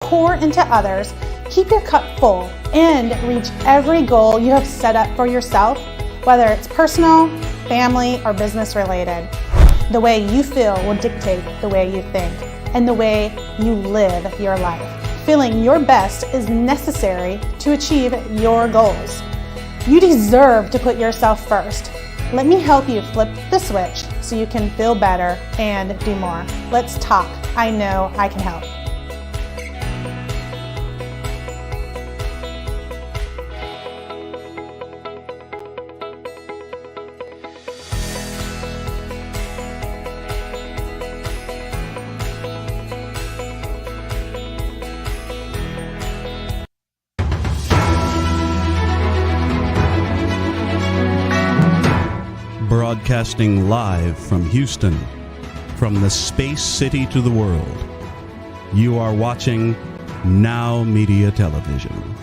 pour into others, keep your cup full, and reach every goal you have set up for yourself, whether it's personal, family, or business related. The way you feel will dictate the way you think and the way you live your life. Feeling your best is necessary to achieve your goals. You deserve to put yourself first. Let me help you flip the switch so you can feel better and do more. Let's talk. I know I can help. Broadcasting live from Houston, from the space city to the world. You are watching NowMedia Television.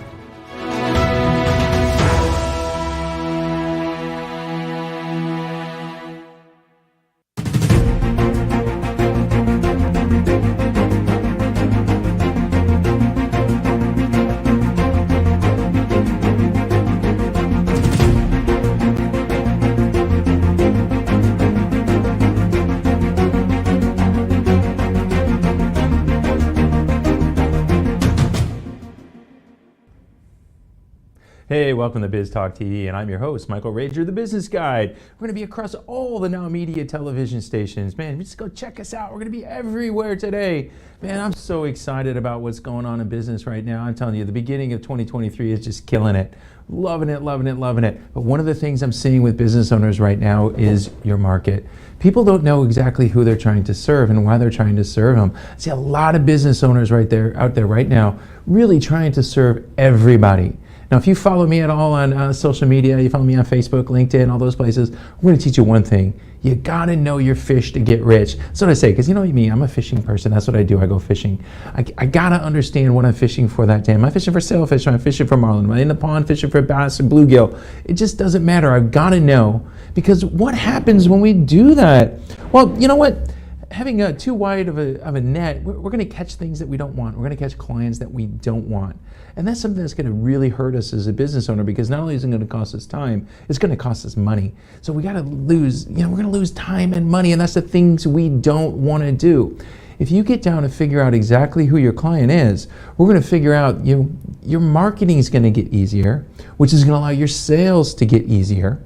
Hey, welcome to Biz Talk TV, and I'm your host, Michael Rager, the Business Guide. We're going to be across all the NowMedia television stations. Man, just go check us out. We're going to be everywhere today. Man, I'm so excited about what's going on in business right now. I'm telling you, the beginning of 2023 is just killing it. Loving it, loving it, loving it. But one of the things I'm seeing with business owners right now is your market. People don't know exactly who they're trying to serve and why they're trying to serve them. I see a lot of business owners out there right now really trying to serve everybody. Now, if you follow me at all on social media, you follow me on Facebook, LinkedIn, all those places, I'm going to teach you one thing. You got to know your fish to get rich. That's what I say, because you know what I mean? I'm a fishing person. That's what I do. I go fishing. I got to understand what I'm fishing for that day. Am I fishing for sailfish? Am I fishing for marlin? Am I in the pond fishing for bass or bluegill? It just doesn't matter. I've got to know, because what happens when we do that? Well, you know what? Having too wide of a net, we're going to catch things that we don't want. We're going to catch clients that we don't want. And that's something that's going to really hurt us as a business owner, because not only is it going to cost us time, it's going to cost us money. So we got to lose, we're going to lose time and money, and that's the things we don't want to do. If you get down and figure out exactly who your client is, we're going to figure out your marketing is going to get easier, which is going to allow your sales to get easier.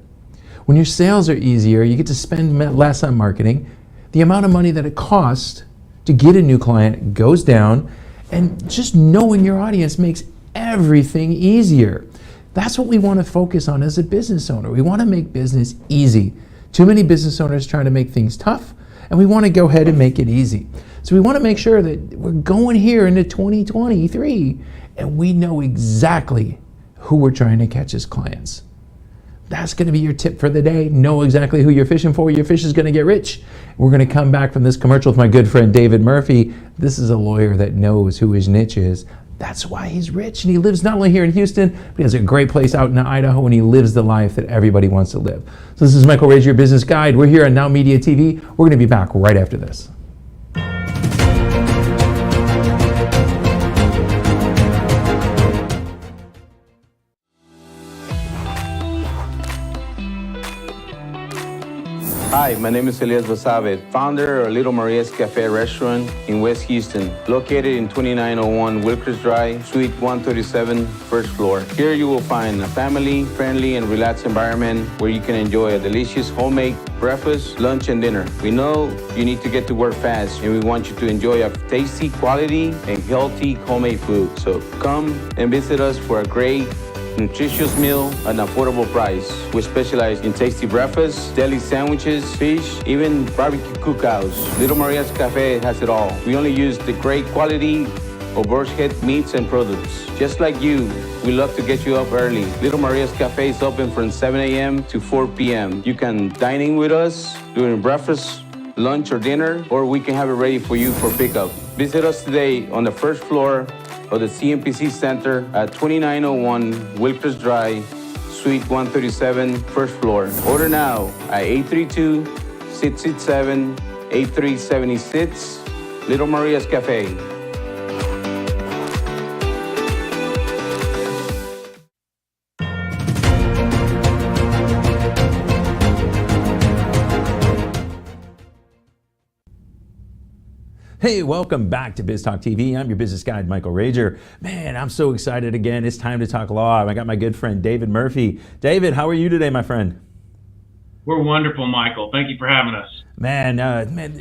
When your sales are easier, you get to spend less on marketing. The amount of money that it costs to get a new client goes down, and just knowing your audience makes everything easier. That's what we want to focus on as a business owner. We want to make business easy. Too many business owners trying to make things tough, and we want to go ahead and make it easy. So we want to make sure that we're going here into 2023 and we know exactly who we're trying to catch as clients. That's going to be your tip for the day. Know exactly who you're fishing for. Your fish is going to get rich. We're going to come back from this commercial with my good friend David Murphy. This is a lawyer that knows who his niche is. That's why he's rich, and he lives not only here in Houston, but he has a great place out in Idaho, and he lives the life that everybody wants to live. So this is Michael Rager, your Business Guide. We're here on NowMedia TV. We're going to be back right after this. Hi, my name is Elias Basabe, founder of Little Maria's Cafe restaurant in West Houston, located in 2901 Wilkers Drive, Suite 137, first floor. Here you will find a family-friendly and relaxed environment where you can enjoy a delicious homemade breakfast, lunch, and dinner. We know you need to get to work fast, and we want you to enjoy a tasty, quality, and healthy homemade food. So come and visit us for a great nutritious meal at an affordable price. We specialize in tasty breakfasts, deli sandwiches, fish, even barbecue cookouts. Little Maria's Cafe has it all. We only use the great quality of bird's head meats and products. Just like you, we love to get you up early. Little Maria's Cafe is open from 7 a.m. to 4 p.m. You can dine in with us during breakfast, lunch, or dinner, or we can have it ready for you for pickup. Visit us today on the first floor of the CMPC Center at 2901 Wilkers Drive, Suite 137, first floor. Order now at 832-667-8376, Little Maria's Cafe. Hey, welcome back to Biz Talk TV. I'm your business guide, Michael Rager. Man, I'm so excited again. It's time to talk law. I got my good friend, David Murphy. David, how are you today, my friend? We're wonderful, Michael. Thank you for having us. Man,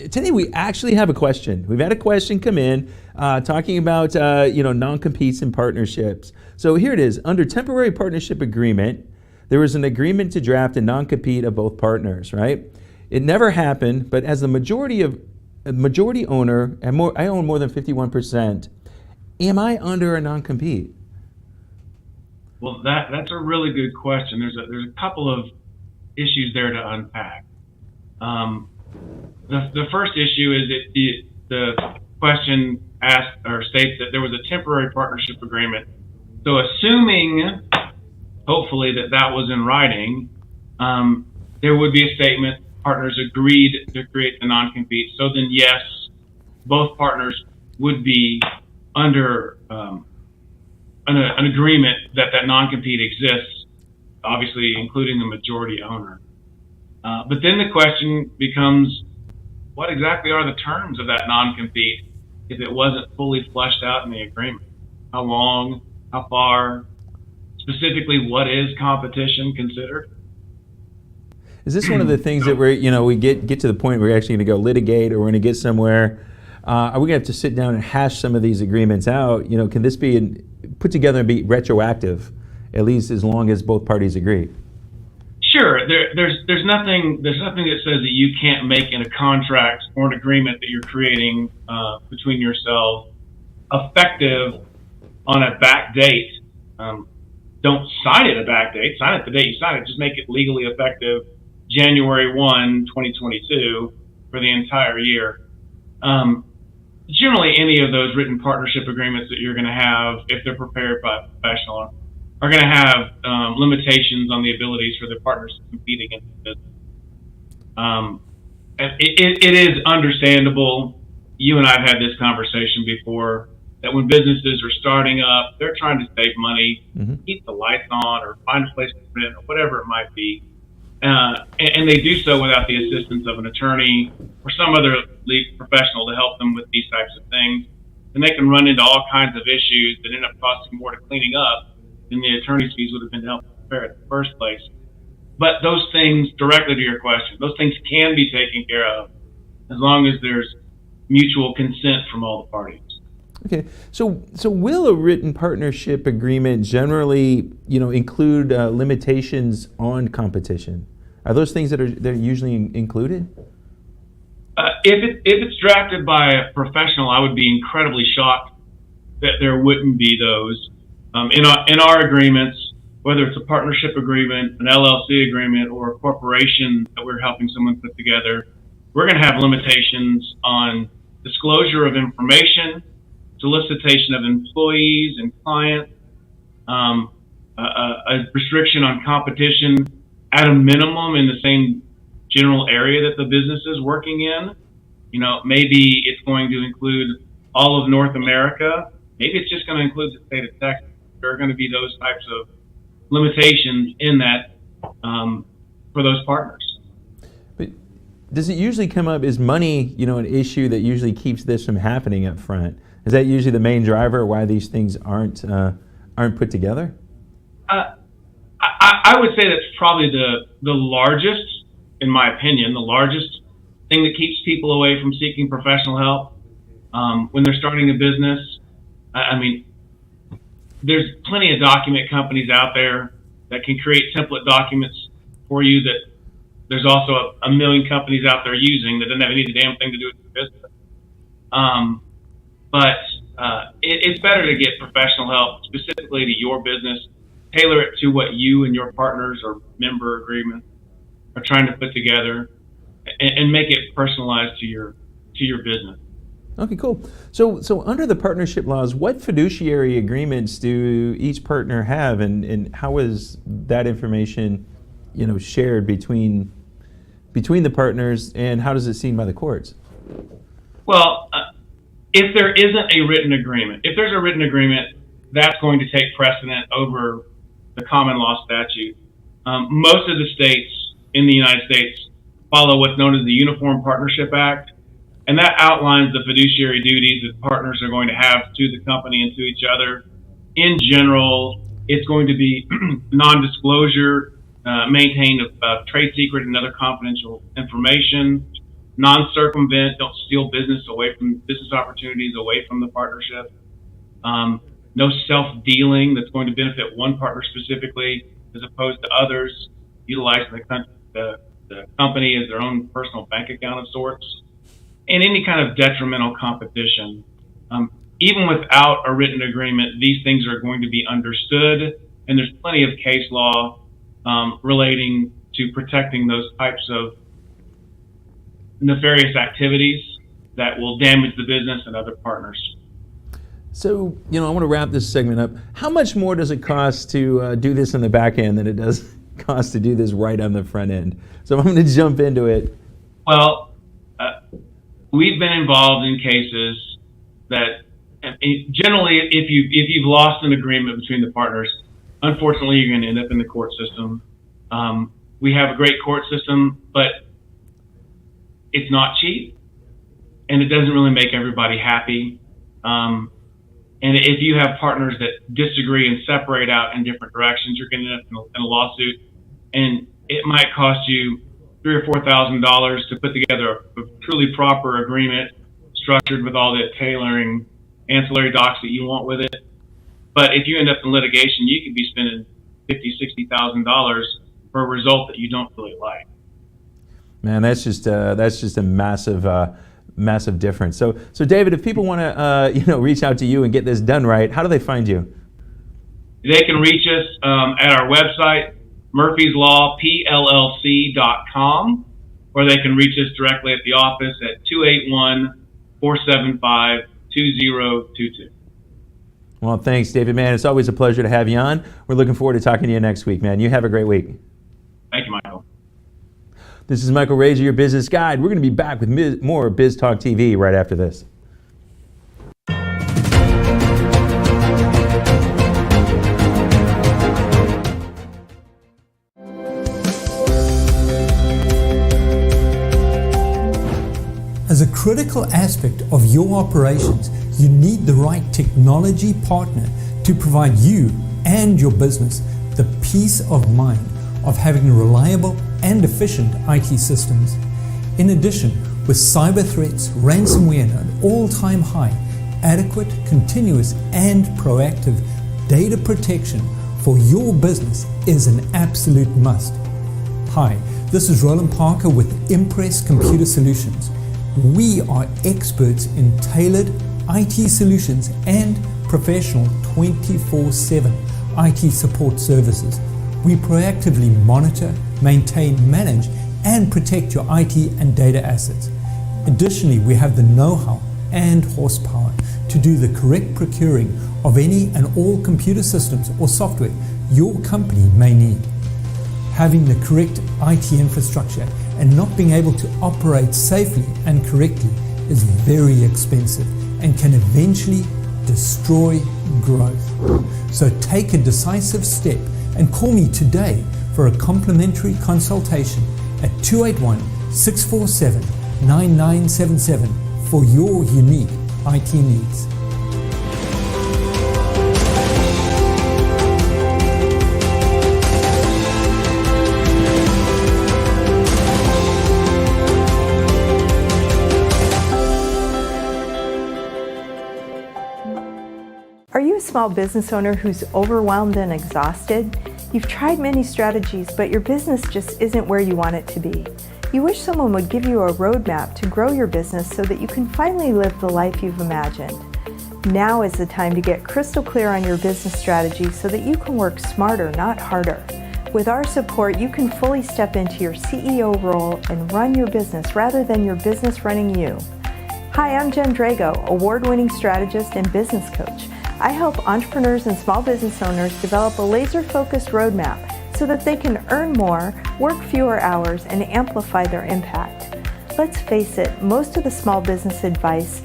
today we actually have a question. We've had a question come in talking about, non-competes and partnerships. So here it is. Under temporary partnership agreement, there was an agreement to draft a non-compete of both partners, right? It never happened, but as the majority owner, and I own more than 51%, am I under a non-compete? Well, that's a really good question. There's a couple of issues there to unpack. The first issue is that the question asked or states that there was a temporary partnership agreement. So assuming, hopefully, that was in writing, there would be a statement, partners agreed to create the non-compete. So then, yes, both partners would be under an agreement that non-compete exists, obviously including the majority owner. But then the question becomes, what exactly are the terms of that non-compete if it wasn't fully fleshed out in the agreement? How long? How far? Specifically, what is competition considered? Is this one of the things that we get to the point where we're actually going to go litigate, or we're going to get somewhere? Are we going to have to sit down and hash some of these agreements out? Can this be put together and be retroactive, at least as long as both parties agree? Sure. There's nothing that says that you can't make in a contract or an agreement that you're creating between yourselves effective on a back date. Don't sign it a back date. Sign it the date you sign it. Just make it legally effective January 1, 2022 for the entire year. Generally, any of those written partnership agreements that you're going to have, if they're prepared by a professional, are going to have limitations on the abilities for the partners to compete against the business. It is understandable. You and I have had this conversation before, that when businesses are starting up, they're trying to save money, keep the lights on, or find a place to rent, or whatever it might be. And they do so without the assistance of an attorney or some other legal professional to help them with these types of things. And they can run into all kinds of issues that end up costing more to cleaning up than the attorney's fees would have been to help prepare it in the first place. But those things, directly to your question, those things can be taken care of as long as there's mutual consent from all the parties. Okay, so will a written partnership agreement generally, include limitations on competition? Are those things that are usually included? If it's drafted by a professional, I would be incredibly shocked that there wouldn't be those. In our agreements, whether it's a partnership agreement, an LLC agreement, or a corporation that we're helping someone put together, we're going to have limitations on disclosure of information, solicitation of employees and clients, a restriction on competition at a minimum in the same general area that the business is working in. Maybe it's going to include all of North America. Maybe it's just going to include the state of Texas. There are going to be those types of limitations in that for those partners. But does it usually come up, is money, an issue that usually keeps this from happening up front? Is that usually the main driver why these things aren't put together? I would say that's probably the largest, in my opinion, the largest thing that keeps people away from seeking professional help when they're starting a business. There's plenty of document companies out there that can create template documents for you that there's also a million companies out there using that doesn't have any damn thing to do with your business. But it's better to get professional help specifically to your business, tailor it to what you and your partners or member agreements are trying to put together, and make it personalized to your business. Okay, cool. So under the partnership laws, what fiduciary agreements do each partner have, and how is that information, shared between the partners, and how does it seen by the courts? Well, if there isn't a written agreement, if there's a written agreement, that's going to take precedent over the common law statute. Most of the states in the United States follow what's known as the Uniform Partnership Act, And that outlines the fiduciary duties that partners are going to have to the company and to each other. In general, it's going to be non-disclosure, maintain a trade secret and other confidential information, non-circumvent, don't steal business opportunities away from the partnership. No self-dealing that's going to benefit one partner specifically as opposed to others, utilizing the company as their own personal bank account of sorts, and any kind of detrimental competition. Even without a written agreement, these things are going to be understood, and there's plenty of case law relating to protecting those types of nefarious activities that will damage the business and other partners. So, I want to wrap this segment up. How much more does it cost to do this in the back end than it does cost to do this right on the front end? So I'm going to jump into it. Well, we've been involved in cases that generally, if you've lost an agreement between the partners, unfortunately, you're going to end up in the court system. We have a great court system, but it's not cheap, and it doesn't really make everybody happy. And if you have partners that disagree and separate out in different directions, you're going to end up in a lawsuit, and it might cost you $3,000 or $4,000 to put together a truly proper agreement, structured with all the tailoring, ancillary docs that you want with it. But if you end up in litigation, you could be spending $50,000, $60,000 for a result that you don't really like. Man, that's just a massive difference. So David, if people want to reach out to you and get this done right, how do they find you? They can reach us at our website, murphyslawpllc.com, or they can reach us directly at the office at 281-475-2022. Well, thanks, David, man. It's always a pleasure to have you on. We're looking forward to talking to you next week, man. You have a great week. Thank you, Michael. This is Michael Rager, your business guide. We're going to be back with more Biz Talk TV right after this. As a critical aspect of your operations, you need the right technology partner to provide you and your business the peace of mind of having reliable and efficient IT systems. In addition, with cyber threats, ransomware at an all-time high, adequate, continuous, and proactive data protection for your business is an absolute must. Hi, this is Roland Parker with Impress Computer Solutions. We are experts in tailored IT solutions and professional 24/7 IT support services. We proactively monitor, maintain, manage, and protect your IT and data assets. Additionally, we have the know-how and horsepower to do the correct procuring of any and all computer systems or software your company may need. Having the correct IT infrastructure and not being able to operate safely and correctly is very expensive and can eventually destroy growth. So take a decisive step and call me today for a complimentary consultation at 281-647-9977 for your unique IT needs. Are you a small business owner who's overwhelmed and exhausted? You've tried many strategies, but your business just isn't where you want it to be. You wish someone would give you a roadmap to grow your business so that you can finally live the life you've imagined. Now is the time to get crystal clear on your business strategy so that you can work smarter, not harder. With our support, you can fully step into your CEO role and run your business rather than your business running you. Hi, I'm Jen Drago, award-winning strategist and business coach. I help entrepreneurs and small business owners develop a laser-focused roadmap so that they can earn more, work fewer hours, and amplify their impact. Let's face it, most of the small business advice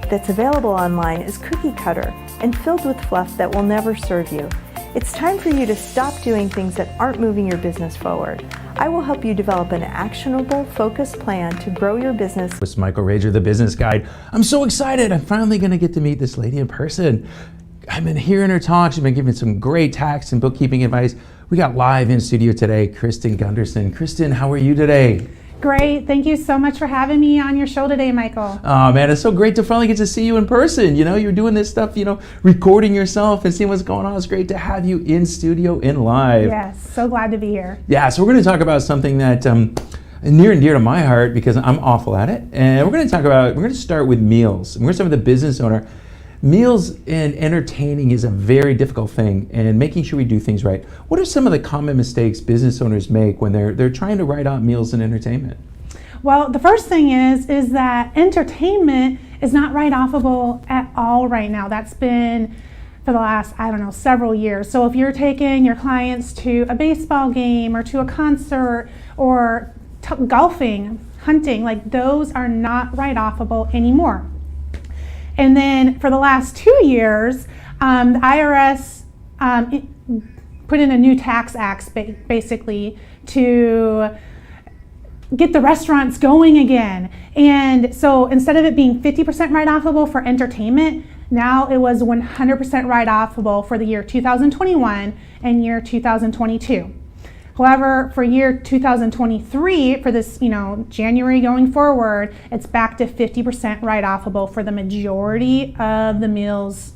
that's available online is cookie cutter and filled with fluff that will never serve you. It's time for you to stop doing things that aren't moving your business forward. I will help you develop an actionable, focused plan to grow your business. With Michael Rager, the business guide. I'm so excited. I'm finally going to get to meet this lady in person. I've been hearing her talk. She's been giving some great tax and bookkeeping advice. We got live in studio today, Kristen Gunderson. Kristen, how are you today? Great. Thank you so much for having me on your show today, Michael. Oh man, it's so great to finally get to see you in person. You know, you're doing this stuff, recording yourself and seeing what's going on. It's great to have you in studio and live. Yes, so glad to be here. Yeah, so we're going to talk about something that near and dear to my heart because I'm awful at it. And we're going to start with meals. We're going to start with the business owner. Meals and entertaining is a very difficult thing, and making sure we do things right. What are some of the common mistakes business owners make when they're trying to write out meals and entertainment? Well, the first thing is that entertainment is not write-offable at all right now. That's been for the last, several years. So if you're taking your clients to a baseball game or to a concert or golfing, hunting, like those are not write-offable anymore. And then for the last 2 years, the IRS put in a new tax act basically to get the restaurants going again. And so instead of it being 50% write-offable for entertainment, now it was 100% write-offable for the year 2021 and year 2022. However, for year 2023, for this, January going forward, it's back to 50% write-offable for the majority of the meals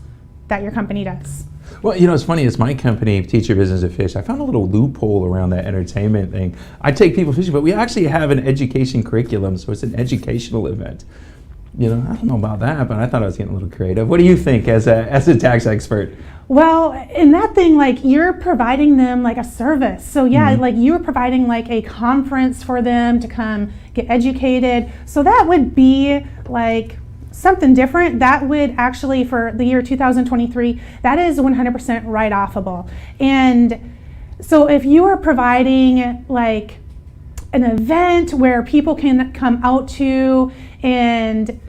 that your company does. Well, it's funny, it's my company, Teach Your Business to Fish. I found a little loophole around that entertainment thing. I take people fishing, but we actually have an education curriculum, so it's an educational event. I don't know about that, but I thought I was getting a little creative. What do you think as a tax expert? Well, in that thing, you're providing them a service. So yeah, you're providing a conference for them to come get educated. So that would be something different. That would actually, for the year 2023, that is 100% write-offable. And so if you are providing an event where people can come out to, and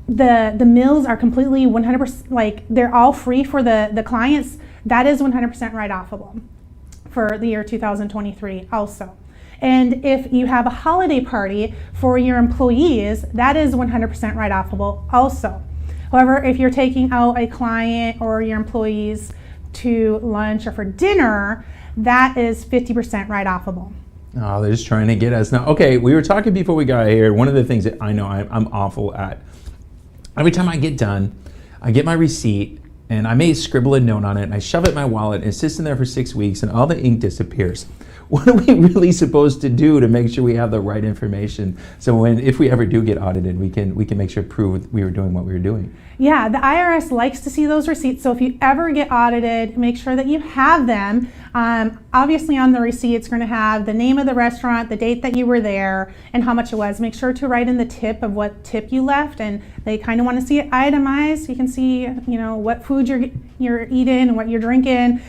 the meals are completely 100%, they're all free for the clients, that is 100% write-offable for the year 2023 also. And if you have a holiday party for your employees, that is 100% write-offable also. However, if you're taking out a client or your employees to lunch or for dinner, that is 50% write-offable. Oh, they're just trying to get us. Now, okay, we were talking before we got here. One of the things that I know I'm awful at, every time I get done, I get my receipt and I may scribble a note on it and I shove it in my wallet and it sits in there for 6 weeks and all the ink disappears. What are we really supposed to do to make sure we have the right information so if we ever do get audited, we can make sure to prove we were doing what we were doing? Yeah, the IRS likes to see those receipts. So if you ever get audited, make sure that you have them. Obviously on the receipt, it's going to have the name of the restaurant, the date that you were there, and how much it was. Make sure to write in the tip of what tip you left, and they kind of want to see it itemized. You can see, what food you're eating and what you're drinking.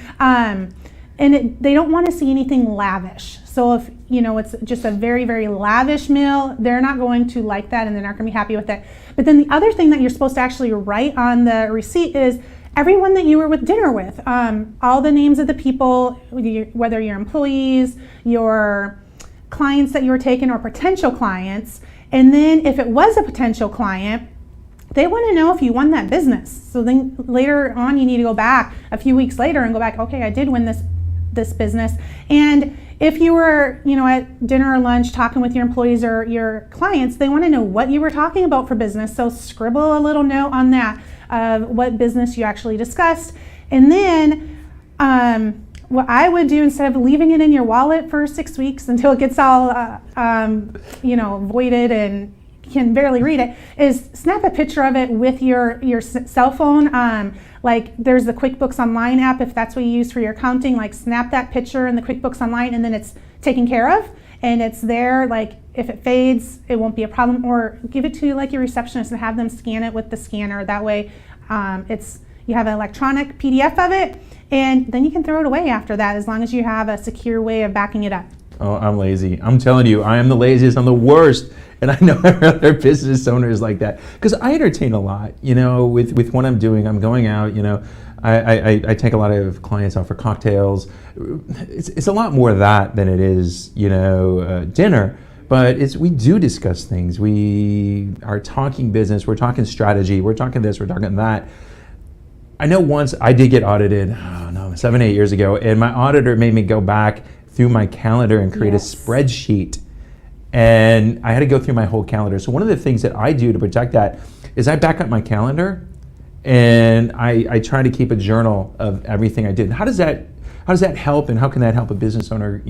And they don't want to see anything lavish. So if it's just a very, very lavish meal, they're not going to like that and they're not going to be happy with it. But then the other thing that you're supposed to actually write on the receipt is everyone that you were with dinner with, all the names of the people, whether your employees, your clients that you were taking, or potential clients. And then if it was a potential client, they want to know if you won that business. So then later on, you need to go back a few weeks later and go back, okay, I did win this business. And if you were, at dinner or lunch talking with your employees or your clients, they want to know what you were talking about for business. So scribble a little note on that of what business you actually discussed. And then what I would do, instead of leaving it in your wallet for 6 weeks until it gets all, voided and you can barely read it, is snap a picture of it with your cell phone. There's the QuickBooks Online app, if that's what you use for your accounting, snap that picture in the QuickBooks Online and then it's taken care of and it's there. If it fades, it won't be a problem. Or give it to your receptionist and have them scan it with the scanner. That way you have an electronic PDF of it, and then you can throw it away after that, as long as you have a secure way of backing it up. Oh, I'm lazy. I'm telling you, I am the laziest. I'm the worst. And I know other business owners like that, because I entertain a lot, with what I'm doing. I'm going out, I take a lot of clients out for cocktails. It's a lot more of that than it is, dinner. But we do discuss things. We are talking business. We're talking strategy. We're talking this. We're talking that. I know once I did get audited, 7, 8 years ago, and my auditor made me go back through my calendar and create a spreadsheet. And I had to go through my whole calendar. So one of the things that I do to protect that is I back up my calendar and I try to keep a journal of everything I did. How does that help, and how can that help a business owner,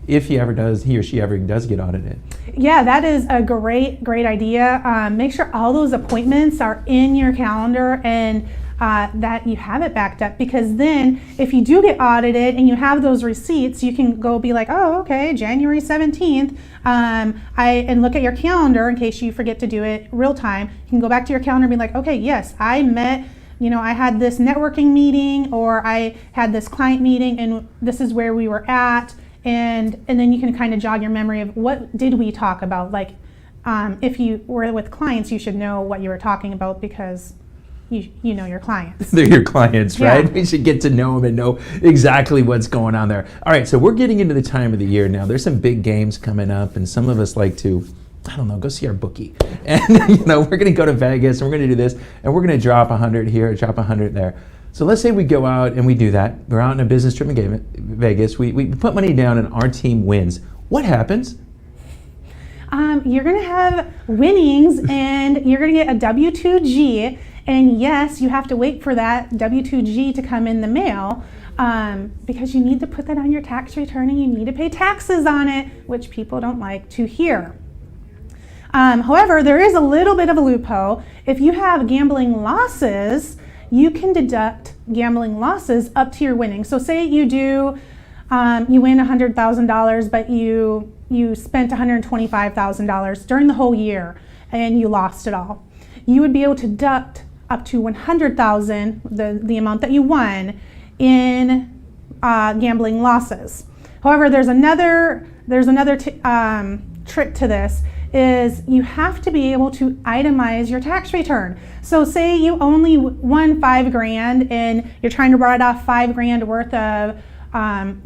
if he or she ever does get audited? Yeah, that is a great idea. Make sure all those appointments are in your calendar and that you have it backed up, because then if you do get audited and you have those receipts, you can go be like, oh, okay, January 17th, and look at your calendar in case you forget to do it real time. You can go back to your calendar and be like, okay, yes, I met, I had this networking meeting, or I had this client meeting, and this is where we were at, and then you can kind of jog your memory of what did we talk about. Like if you were with clients, you should know what you were talking about, because you know your clients. They're your clients, right? Yeah. We should get to know them and know exactly what's going on there. All right, so we're getting into the time of the year now. There's some big games coming up, and some of us like to, go see our bookie. And, we're going to go to Vegas, and we're going to do this, and we're going to drop 100 here, drop 100 there. So let's say we go out and we do that. We're out on a business trip in Vegas. We put money down, and our team wins. What happens? You're going to have winnings, and you're going to get a W-2G. And yes, you have to wait for that W-2G to come in the mail, because you need to put that on your tax return, and you need to pay taxes on it, which people don't like to hear. However, there is a little bit of a loophole. If you have gambling losses, you can deduct gambling losses up to your winnings. So say you do, you win $100,000, but you spent $125,000 during the whole year, and you lost it all. You would be able to deduct up to $100,000, the amount that you won, in gambling losses. However, there's another trick to this, is you have to be able to itemize your tax return. So say you only won $5,000 and you're trying to write off $5,000 worth of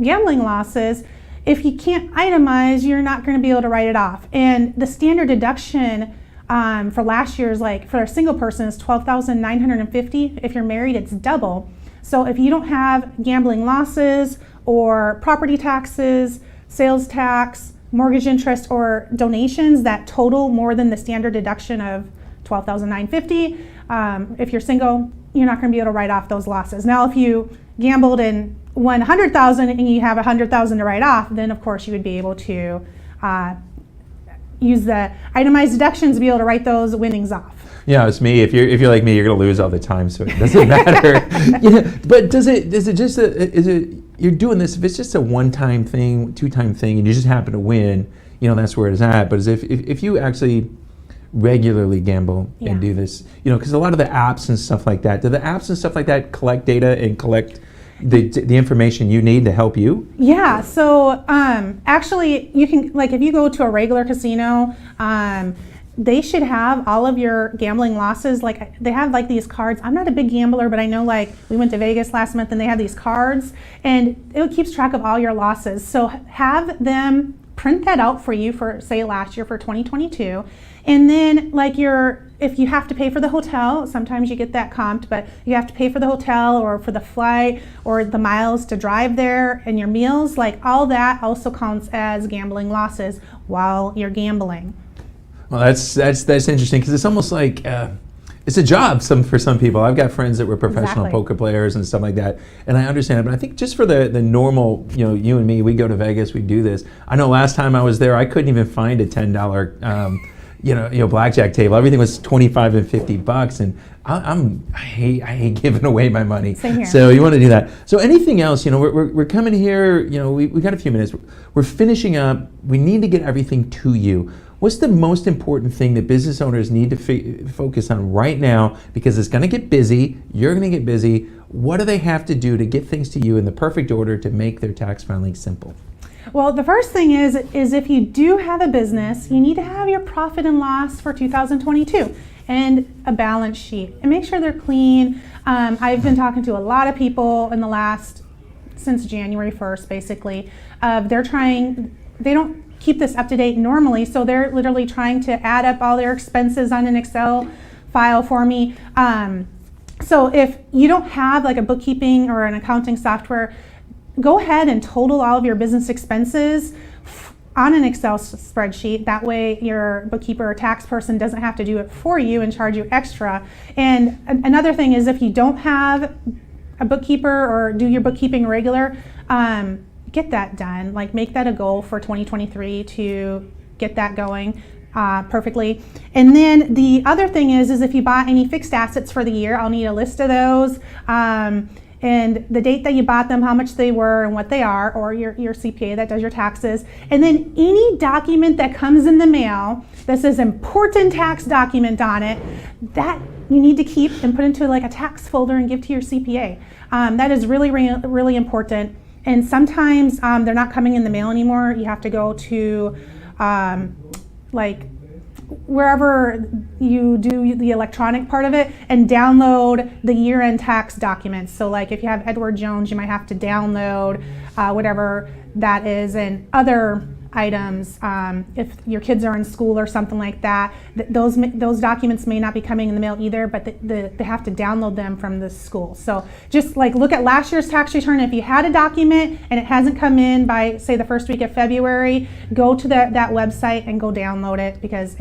gambling losses. If you can't itemize, you're not going to be able to write it off. And the standard deduction for last year's, for a single person, is $12,950. If you're married, it's double. So if you don't have gambling losses or property taxes, sales tax, mortgage interest, or donations that total more than the standard deduction of $12,950, if you're single, you're not going to be able to write off those losses. Now, if you gambled and won $100,000 and you have $100,000 to write off, then of course you would be able to use the itemized deductions to be able to write those winnings off. Yeah, it's me. If you're like me, you're going to lose all the time, so it doesn't matter. But is it just you're doing this, if it's just a one-time thing, two-time thing, and you just happen to win, that's where it's at. But if you actually regularly gamble and do this, because a lot of the apps and stuff like that, do the apps and stuff like that collect data and collect the information you need to help you? Yeah, so actually you can, if you go to a regular casino, they should have all of your gambling losses. They have these cards. I'm not a big gambler, but I know we went to Vegas last month and they have these cards, and it keeps track of all your losses. So have them print that out for you for, say, last year for 2022. And then if you have to pay for the hotel, sometimes you get that comped, but you have to pay for the hotel or for the flight or the miles to drive there and your meals, all that also counts as gambling losses while you're gambling. Well, that's interesting, because it's almost like it's a job for some people. I've got friends that were professional poker players and stuff like that, and I understand it. But I think just for the normal, you and me, we go to Vegas, we do this. I know last time I was there, I couldn't even find a $10 blackjack table. Everything was $25 and $50, and I hate giving away my money. Same here. So you want to do that. So anything else? We're coming here. We got a few minutes. We're finishing up. We need to get everything to you. What's the most important thing that business owners need to focus on right now? Because it's going to get busy. You're going to get busy. What do they have to do to get things to you in the perfect order to make their tax filing simple? Well, the first thing is if you do have a business, you need to have your profit and loss for 2022. and a balance sheet, and make sure they're clean. I've been talking to a lot of people in the last, since January 1st, basically. They don't keep this up to date normally, so they're literally trying to add up all their expenses on an Excel file for me. So if you don't have like a bookkeeping or an accounting software, go ahead and total all of your business expenses on an Excel spreadsheet. That way your bookkeeper or tax person doesn't have to do it for you and charge you extra. And another thing is, if you don't have a bookkeeper or do your bookkeeping regular, get that done. Like, make that a goal for 2023 to get that going perfectly. And then the other thing is if you bought any fixed assets for the year, I'll need a list of those, and the date that you bought them, how much they were and what they are, or your CPA that does your taxes. And then any document that comes in the mail that says important tax document on it, that you need to keep and put into like a tax folder and give to your CPA. That is really, really important. And sometimes they're not coming in the mail anymore. You have to go to like wherever you do the electronic part of it and download the year-end tax documents. So like if you have Edward Jones, you might have to download whatever that is, and other items. If your kids are in school or something like that, those documents may not be coming in the mail either, but they have to download them from the school. So just like look at last year's tax return. If you had a document and it hasn't come in by, say, the first week of February, go to that website and go download it, because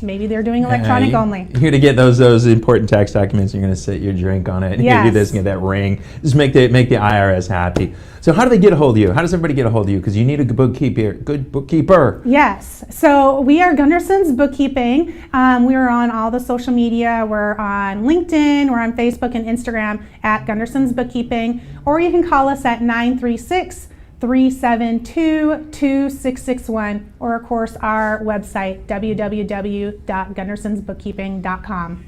maybe they're doing electronic only. You're going to get those important tax documents. You're going to sit your drink on it. Yes. You do this and get that ring. Just make the IRS happy. So how do they get a hold of you? How does everybody get a hold of you? Because you need a good bookkeeper. Yes. So we are Gunderson's Bookkeeping. We are on all the social media. We're on LinkedIn. We're on Facebook and Instagram at Gunderson's Bookkeeping. Or you can call us at 936-372-2661, or of course our website, www.gundersonsbookkeeping.com.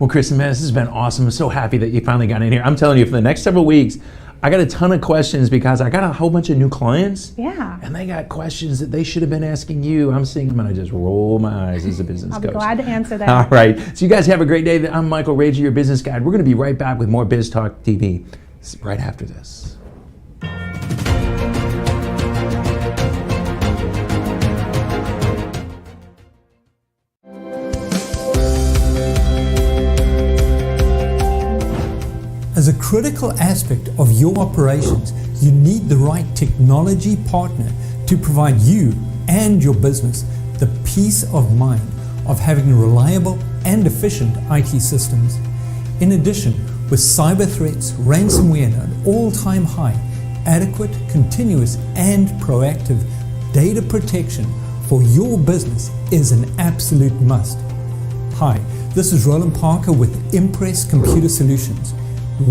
Well, Kristen, man, this has been awesome. I'm so happy that you finally got in here. I'm telling you, for the next several weeks, I got a ton of questions because I got a whole bunch of new clients. Yeah. And they got questions that they should have been asking you. I'm seeing them and I just roll my eyes as a business coach. I'll be glad to answer that. All right. So you guys have a great day. I'm Michael Rager, your business guide. We're going to be right back with more Biz Talk TV right after this. As a critical aspect of your operations, you need the right technology partner to provide you and your business the peace of mind of having reliable and efficient IT systems. In addition, with cyber threats, ransomware at an all-time high, adequate, continuous, and proactive data protection for your business is an absolute must. Hi, this is Roland Parker with Impress Computer Solutions.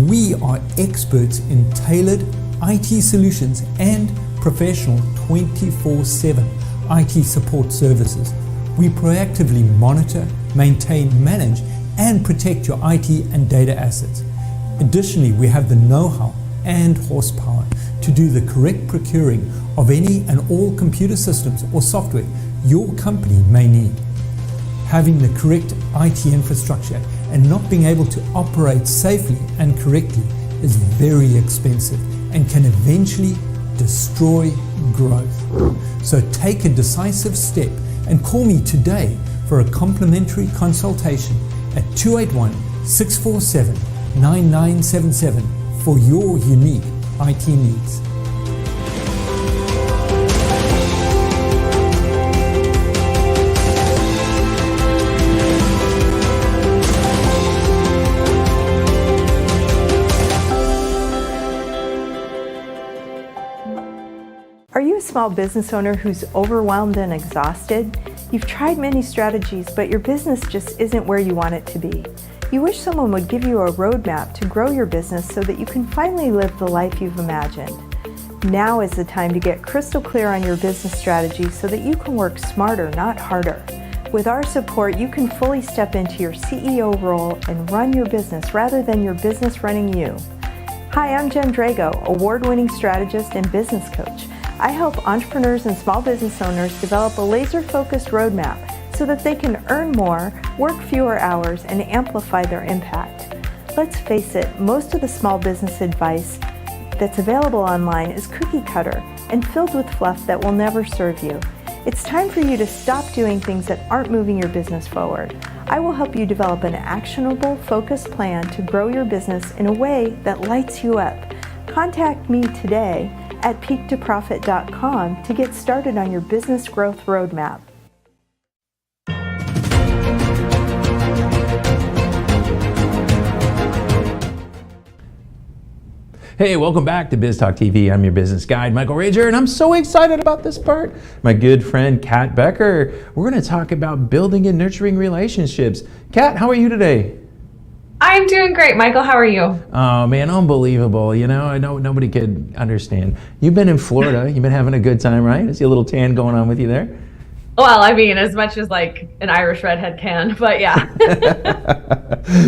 We are experts in tailored IT solutions and professional 24/7 IT support services. We proactively monitor, maintain, manage, and protect your IT and data assets. Additionally, we have the know-how and horsepower to do the correct procuring of any and all computer systems or software your company may need. Having the correct IT infrastructure and not being able to operate safely and correctly is very expensive and can eventually destroy growth. So take a decisive step and call me today for a complimentary consultation at 281-647-9977 for your unique IT needs. Are you a small business owner who's overwhelmed and exhausted? You've tried many strategies, but your business just isn't where you want it to be. You wish someone would give you a roadmap to grow your business so that you can finally live the life you've imagined. Now is the time to get crystal clear on your business strategy so that you can work smarter, not harder. With our support, you can fully step into your CEO role and run your business rather than your business running you. Hi, I'm Jen Drago, award-winning strategist and business coach. I help entrepreneurs and small business owners develop a laser-focused roadmap so that they can earn more, work fewer hours, and amplify their impact. Let's face it, most of the small business advice that's available online is cookie cutter and filled with fluff that will never serve you. It's time for you to stop doing things that aren't moving your business forward. I will help you develop an actionable, focused plan to grow your business in a way that lights you up. Contact me today at peaktoprofit.com to get started on your business growth roadmap. Hey, welcome back to Biz Talk TV. I'm your business guide, Michael Rager, and I'm so excited about this part. My good friend, Kat Becker. We're going to talk about building and nurturing relationships. Kat, how are you today? I'm doing great. Michael, how are you? Oh, man, unbelievable. You know, I know nobody could understand. You've been in Florida. You've been having a good time, right? I see a little tan going on with you there. Well, I mean, as much as like an Irish redhead can, but yeah.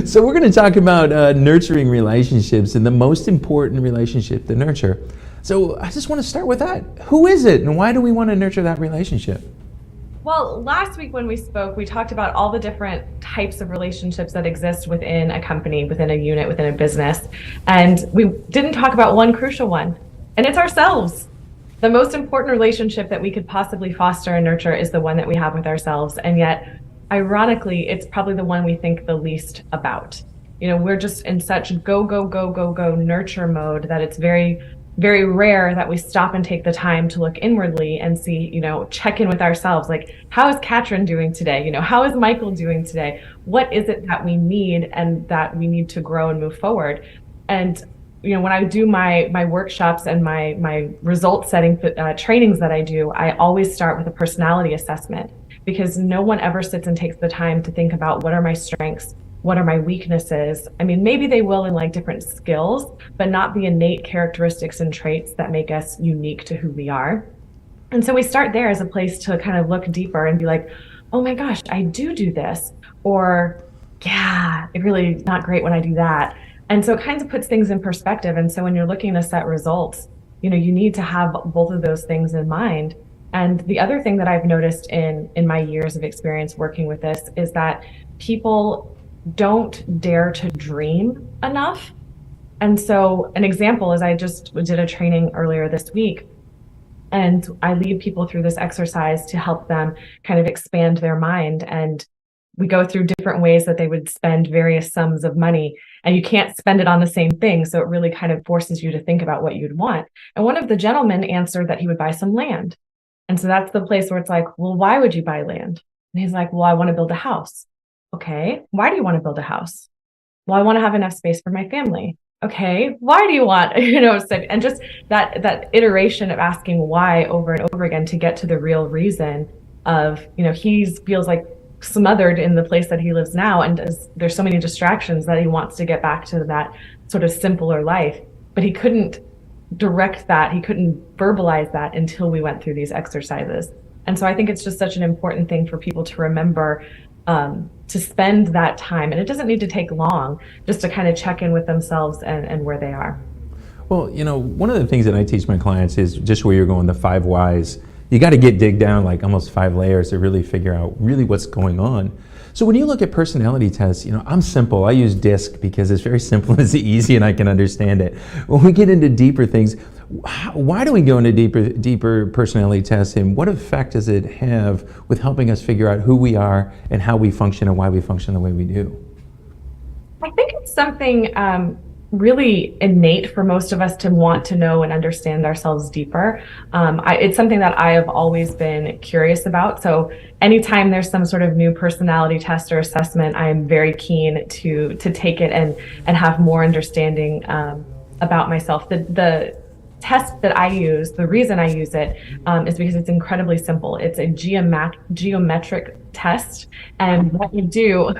So we're going to talk about nurturing relationships and the most important relationship to nurture. So I just want to start with that. Who is it and why do we want to nurture that relationship? Well, last week when we spoke, we talked about all the different types of relationships that exist within a company, within a unit, within a business. And we didn't talk about one crucial one, and it's ourselves. The most important relationship that we could possibly foster and nurture is the one that we have with ourselves. And yet, ironically, it's probably the one we think the least about. You know, we're just in such go, go, go, go, go nurture mode that it's very, very rare that we stop and take the time to look inwardly and see, you know, check in with ourselves. Like, how is Katrin doing today? You know, how is Michael doing today? What is it that we need and that we need to grow and move forward? And you know, when I do my workshops and my result setting trainings that I do, I always start with a personality assessment, because no one ever sits and takes the time to think about what are my strengths, what are my weaknesses. I mean, maybe they will in like different skills, but not the innate characteristics and traits that make us unique to who we are. And so we start there as a place to kind of look deeper and be like, oh my gosh, I do this. Or yeah, it really not great when I do that. And so it kind of puts things in perspective. And so when you're looking to set results, you know, you need to have both of those things in mind. And the other thing that I've noticed in my years of experience working with this is that people don't dare to dream enough. And so an example is I just did a training earlier this week, and I lead people through this exercise to help them kind of expand their mind. And we go through different ways that they would spend various sums of money, and you can't spend it on the same thing. So it really kind of forces you to think about what you'd want. And one of the gentlemen answered that he would buy some land. And so that's the place where it's like, well, why would you buy land? And he's like, well, I want to build a house. Okay. Why do you want to build a house? Well, I want to have enough space for my family. Okay. Why do you want, you know, and just that iteration of asking why over and over again to get to the real reason of, you know, he feels like smothered in the place that he lives now, and there's so many distractions that he wants to get back to that sort of simpler life, but he couldn't direct that, he couldn't verbalize that until we went through these exercises. And so I think it's just such an important thing for people to remember, to spend that time, and it doesn't need to take long, just to kind of check in with themselves and where they are. Well, you know, one of the things that I teach my clients is just where you're going, the 5 whys. You got to dig down like almost 5 layers to really figure out really what's going on. So when you look at personality tests, you know, I'm simple. I use DISC because it's very simple and it's easy and I can understand it. When we get into deeper things, why do we go into deeper personality tests, and what effect does it have with helping us figure out who we are and how we function and why we function the way we do? I think it's something really innate for most of us to want to know and understand ourselves deeper. It's something that I have always been curious about. So anytime there's some sort of new personality test or assessment, I am very keen to take it and have more understanding about myself. The test that I use, the reason I use it is because it's incredibly simple. It's a geometric test, and what you do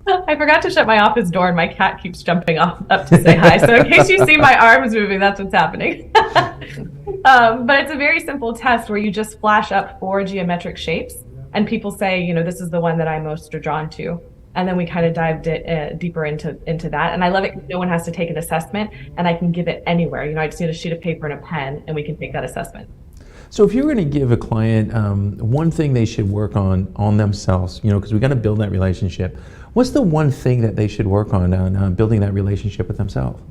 I forgot to shut my office door, and my cat keeps jumping up to say hi. So in case you see my arms moving, that's what's happening. But it's a very simple test where you just flash up 4 geometric shapes, and people say, you know, this is the one that I'm most drawn to. And then we kind of dived deeper into that. And I love it because no one has to take an assessment, and I can give it anywhere. You know, I just need a sheet of paper and a pen, and we can take that assessment. So if you were going to give a client one thing they should work on themselves, because we got to build that relationship, what's the one thing that they should work on building that relationship with themselves?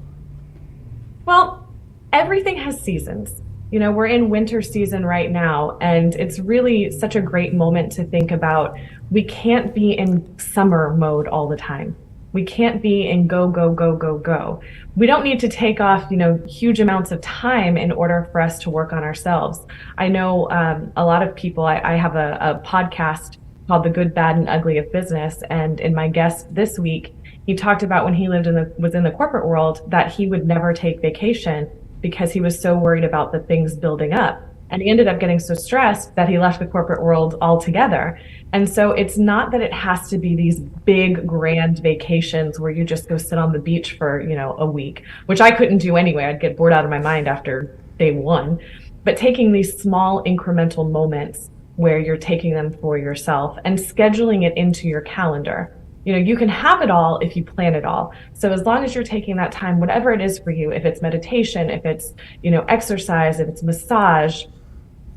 Well, everything has seasons. We're in winter season right now, and it's really such a great moment to think about we can't be in summer mode all the time. We can't be in go, go, go, go, go. We don't need to take off, huge amounts of time in order for us to work on ourselves. I know a lot of people, I have a podcast called The Good, Bad, and Ugly of Business. And in my guest this week, he talked about when he was in the corporate world that he would never take vacation because he was so worried about the things building up. And he ended up getting so stressed that he left the corporate world altogether. And so it's not that it has to be these big, grand vacations where you just go sit on the beach for, a week, which I couldn't do anyway. I'd get bored out of my mind after day one. But taking these small incremental moments where you're taking them for yourself and scheduling it into your calendar. You can have it all if you plan it all. So as long as you're taking that time, whatever it is for you, if it's meditation, if it's, exercise, if it's massage,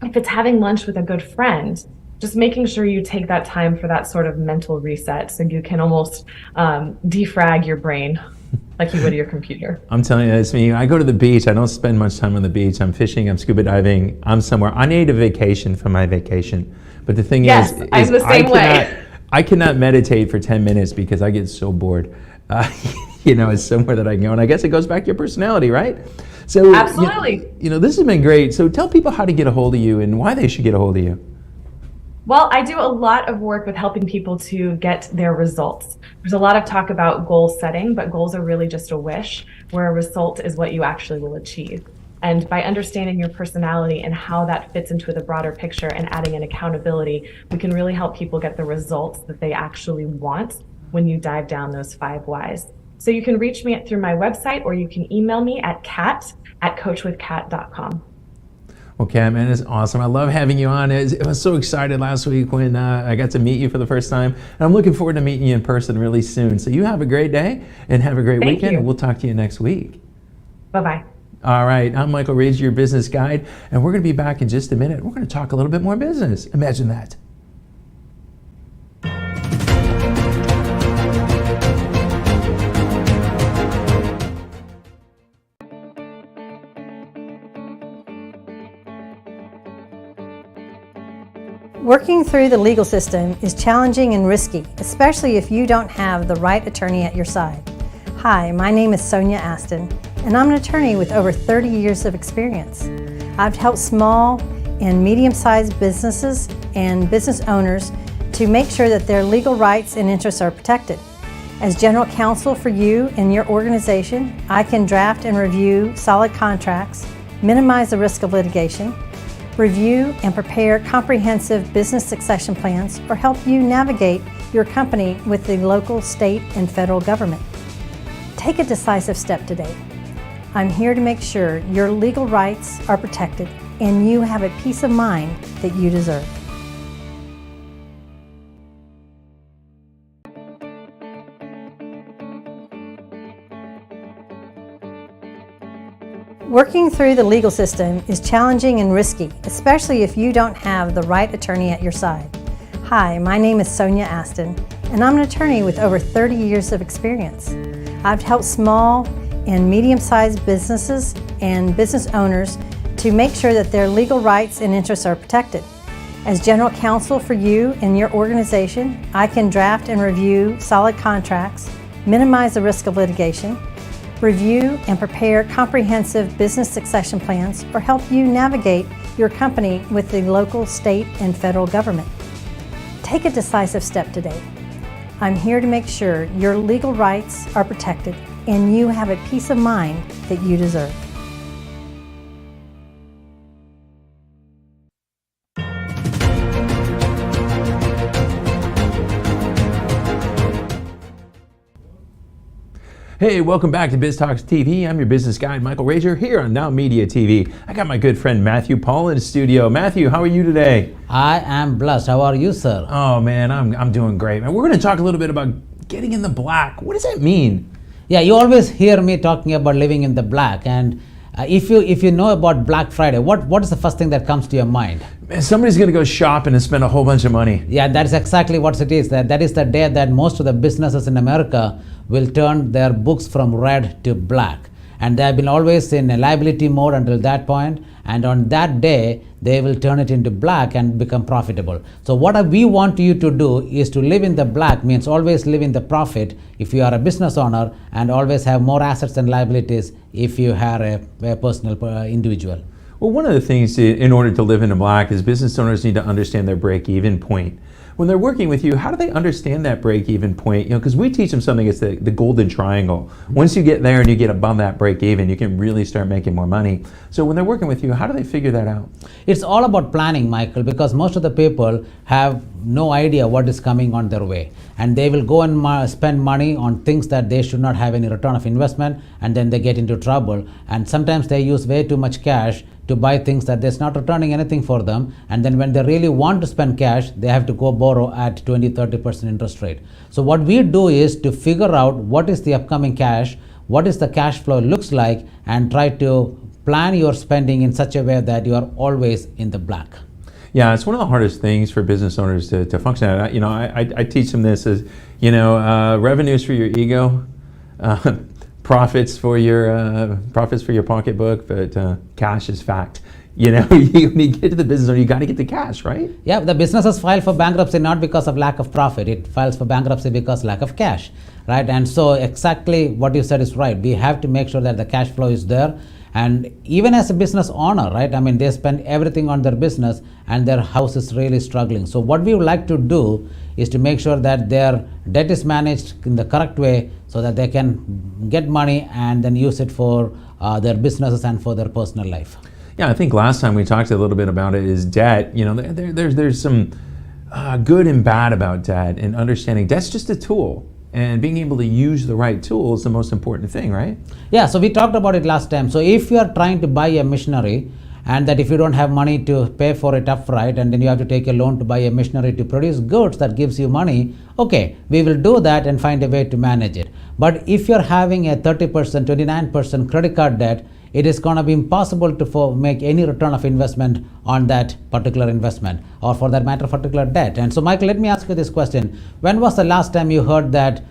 if it's having lunch with a good friend, just making sure you take that time for that sort of mental reset so you can almost defrag your brain like you would your computer. I'm telling you, it's me. I go to the beach. I don't spend much time on the beach. I'm fishing, I'm scuba diving, I'm somewhere. I need a vacation from my vacation. But the thing is I'm the same way. I cannot meditate for 10 minutes because I get so bored. It's somewhere that I can go. And I guess it goes back to your personality, right? So absolutely. This has been great. So tell people how to get a hold of you and why they should get a hold of you. Well, I do a lot of work with helping people to get their results. There's a lot of talk about goal setting, but goals are really just a wish, where a result is what you actually will achieve. And by understanding your personality and how that fits into the broader picture and adding in accountability, we can really help people get the results that they actually want when you dive down those 5 whys. So you can reach me through my website, or you can email me at kat@coachwithkat.com. Well, Kat, man, it's awesome. I love having you on. I was so excited last week when I got to meet you for the first time. And I'm looking forward to meeting you in person really soon. So you have a great day and have a great weekend. And we'll talk to you next week. Bye-bye. All right, I'm Michael Rager, your business guide, and we're going to be back in just a minute. We're going to talk a little bit more business. Imagine that. Working through the legal system is challenging and risky, especially if you don't have the right attorney at your side. Hi, my name is Sonia Aston, and I'm an attorney with over 30 years of experience. I've helped small and medium-sized businesses and business owners to make sure that their legal rights and interests are protected. As general counsel for you and your organization, I can draft and review solid contracts, minimize the risk of litigation, review and prepare comprehensive business succession plans, or help you navigate your company with the local, state, and federal government. Take a decisive step today. I'm here to make sure your legal rights are protected and you have a peace of mind that you deserve. Working through the legal system is challenging and risky, especially if you don't have the right attorney at your side. Hi, my name is Sonia Aston, and I'm an attorney with over 30 years of experience. I've helped small and medium-sized businesses and business owners to make sure that their legal rights and interests are protected. As general counsel for you and your organization, I can draft and review solid contracts, minimize the risk of litigation, review and prepare comprehensive business succession plans, or help you navigate your company with the local, state, and federal government. Take a decisive step today. I'm here to make sure your legal rights are protected and you have a peace of mind that you deserve. Hey, welcome back to Biz Talk TV. I'm your business guide, Michael Rager, here on NowMedia TV. I got my good friend Matthew Paul in the studio. Matthew, how are you today? I am blessed. How are you, sir? Oh man, I'm doing great. Man, we're going to talk a little bit about getting in the black. What does that mean? Yeah, you always hear me talking about living in the black, and If you know about Black Friday, what is the first thing that comes to your mind? Man, somebody's going to go shopping and spend a whole bunch of money. Yeah, that's exactly what it is. That is the day that most of the businesses in America will turn their books from red to black. And they have been always in a liability mode until that point, and on that day they will turn it into black and become profitable. So what we want you to do is to live in the black, means always live in the profit if you are a business owner, and always have more assets and liabilities if you are a personal individual. Well, one of the things in order to live in the black is business owners need to understand their break-even point. When they're working with you, how do they understand that break-even point? Because we teach them something, it's the golden triangle. Once you get there and you get above that break-even, you can really start making more money. So when they're working with you, how do they figure that out? It's all about planning, Michael, because most of the people have no idea what is coming on their way. And they will go and spend money on things that they should not have any return of investment, and then they get into trouble. And sometimes they use way too much cash to buy things that there's not returning anything for them, and then when they really want to spend cash, they have to go borrow at 20-30% interest rate. So what we do is to figure out what is the upcoming cash, what is the cash flow looks like, and try to plan your spending in such a way that you are always in the black. Yeah, it's one of the hardest things for business owners to function at. I teach them this as, revenues for your ego, profits for your pocketbook, but cash is fact. When you get to the business owner, you got to get the cash, right? Yeah, the businesses file for bankruptcy not because of lack of profit. It files for bankruptcy because lack of cash, right? And so exactly what you said is right. We have to make sure that the cash flow is there. And even as a business owner, right? I mean, they spend everything on their business and their house is really struggling. So what we would like to do is to make sure that their debt is managed in the correct way so that they can get money and then use it for their businesses and for their personal life. Yeah, I think last time we talked a little bit about it is debt. There's some good and bad about debt, and understanding debt's just a tool. And being able to use the right tool is the most important thing, right? Yeah, so we talked about it last time. So if you are trying to buy a machinery, and that if you don't have money to pay for it upfront, and then you have to take a loan to buy a machinery to produce goods that gives you money, okay, we will do that and find a way to manage it. But if you're having a 30%, 29% credit card debt, it is going to be impossible to make any return of investment on that particular investment, or for that matter, particular debt. And so, Michael, let me ask you this question. When was the last time you heard that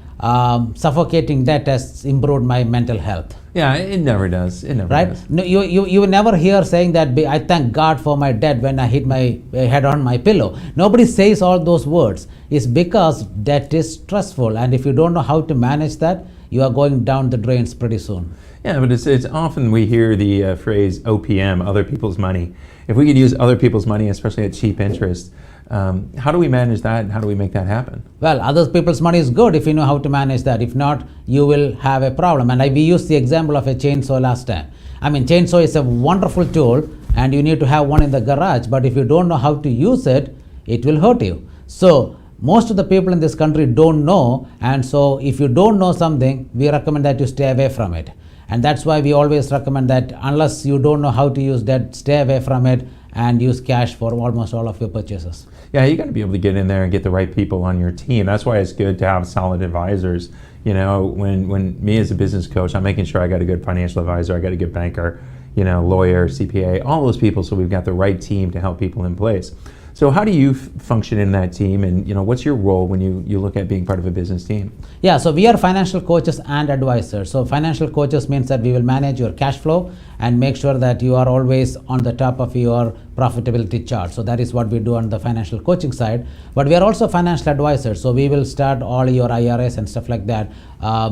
suffocating debt has improved my mental health? Yeah, it never does. It never does. No, you never hear saying that I thank God for my debt when I hit my head on my pillow. Nobody says all those words. It's because debt is stressful, and if you don't know how to manage that, you are going down the drains pretty soon. Yeah, but it's often we hear the phrase OPM, other people's money. If we could use other people's money, especially at cheap interest, how do we manage that, and how do we make that happen? Well, other people's money is good if you know how to manage that. If not, you will have a problem. And we used the example of a chainsaw last time. I mean, chainsaw is a wonderful tool, and you need to have one in the garage, but if you don't know how to use it, it will hurt you. So most of the people in this country don't know, and so if you don't know something, we recommend that you stay away from it. And that's why we always recommend that unless you don't know how to use debt, stay away from it and use cash for almost all of your purchases. Yeah, you got to be able to get in there and get the right people on your team. That's why it's good to have solid advisors. When me as a business coach, I'm making sure I got a good financial advisor, I got a good banker, lawyer, CPA, all those people, so we've got the right team to help people in place. So how do you function in that team, and what's your role when you look at being part of a business team? Yeah, so we are financial coaches and advisors. So financial coaches means that we will manage your cash flow and make sure that you are always on the top of your profitability chart. So that is what we do on the financial coaching side. But we are also financial advisors. So we will start all your IRAs and stuff like that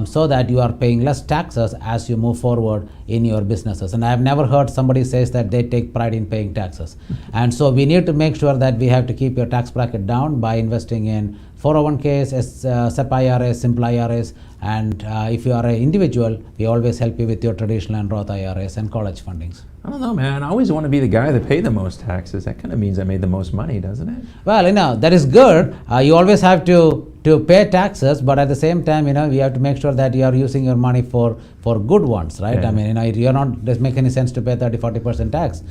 so that you are paying less taxes as you move forward in your businesses. And I have never heard somebody says that they take pride in paying taxes. And so we need to make sure that we have to keep your tax bracket down by investing in 401ks, SEP IRAs, simple IRAs, and if you are an individual, we always help you with your traditional and Roth IRAs and college fundings. I don't know, man. I always want to be the guy that paid the most taxes. That kind of means I made the most money, doesn't it? Well, that is good. You always have to pay taxes, but at the same time, you have to make sure that you are using your money for good ones, right? Yeah. I mean, you're not, doesn't make any sense to pay 30-40% tax.